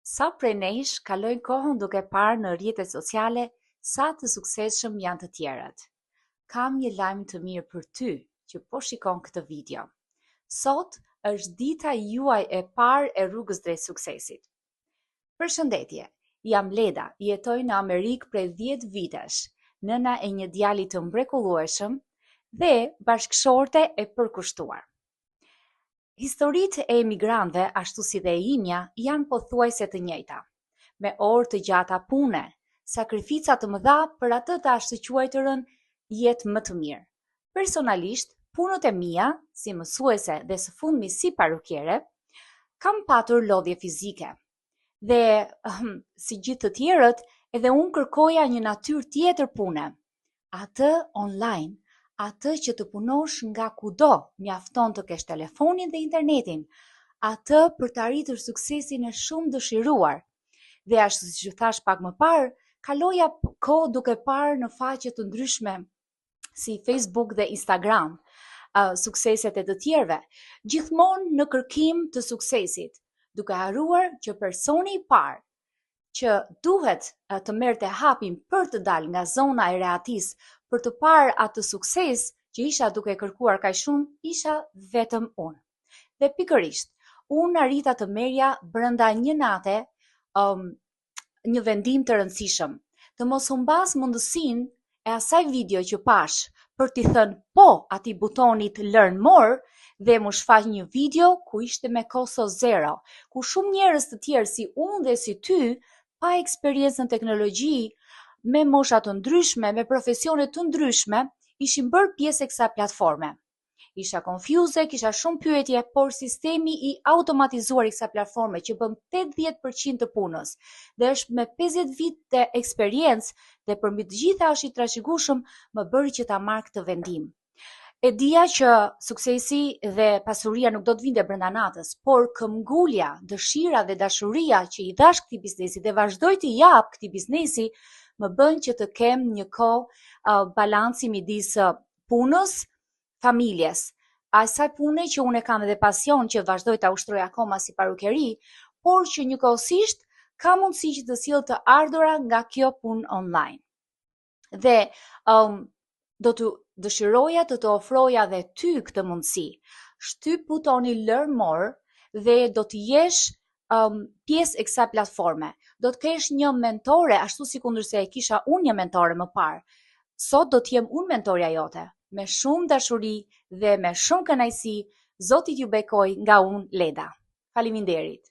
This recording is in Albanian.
Sa prej nesh kalojnë kohën duke parë në rrjetet sociale sa të suksesshëm janë të tjerët. Kam një lajm të mirë për ty që po shikon këtë video. Sot është dita juaj e parë e rrugës drejt suksesit. Përshëndetje, jam Leda, jetoj në Amerikë prej 10 vitesh, nëna e një djali të mrekullueshëm dhe bashkëshorte e përkushtuar. Historitë e emigrantëve, ashtu si dhe e imja, janë pothuajse të njëjta. Me orë të gjata pune, sakrifica të mëdha për atë të ashtuquajturën jetë më të mirë. Personalisht, punët e mia, si mësuese dhe së fundmi si parukiere, kam patur lodhje fizike. Dhe, si gjithë të tjerët, edhe unë kërkoja një natyrë tjetër pune. Atë online, atë që të punosh nga kudo, mjafton të kesh telefonin dhe internetin, atë për të arritur suksesin e shumë dëshiruar. Dhe ashtu si që thash pak më parë, kaloja kohë duke parë në faqe të ndryshme si Facebook dhe Instagram, sukseset e të tjerëve, gjithmonë në kërkim të suksesit, duke harruar që personi i parë që duhet të merrte hapin për të dalë nga zona e rehatisë, për të parë atë sukses që isha duke kërkuar kaq shumë, isha vetëm unë. Dhe pikërisht, unë arrita të merja brenda një nate një vendim të rëndësishëm, të mos humbas mundësinë e asaj video që pash për t'i thënë po atij butonit learn more dhe më shfaq një video ku ishte me kosto zero, ku shumë njerëz të tjerë si unë dhe si ty, pa eksperiencë në teknologji, me mosha të ndryshme, me profesione të ndryshme, ishin bërë pjesë e kësaj platforme. Isha konfjuze, kisha shumë pyetje, por sistemi i automatizuar i kësaj platforme që bën 80% të punës dhe është me 50 vite eksperiencë dhe përmbi të gjitha është i trashëgueshëm, më bëri që ta marr këtë vendim. E dija që suksesi dhe pasuria nuk do të vinte brenda natës, por këmbgulja, dëshira dhe dashuria që i dhash këtij biznesi dhe vazhdoj të jap këtij biznesi, më bën që të kem një kohë balanci midis punës, familjes, asaj pune që unë kam edhe pasion që vazhdoj ta ushtroj akoma si parukeri, por që njëkohësisht ka mundësi që të sjell të ardhura nga kjo punë online. Dhe do të dëshiroja të ofroja dhe ty këtë mundësi. Shtyp butoni learn more dhe do të jesh pjesë e kësaj platforme. Do të kesh një mentore, ashtu si kundërse e kisha unë një mentore më parë. Sot do të jem unë mentorja jote, me shumë dashuri dhe me shumë kënaqësi. Zoti t'ju bekoj nga unë, Leda. Faleminderit.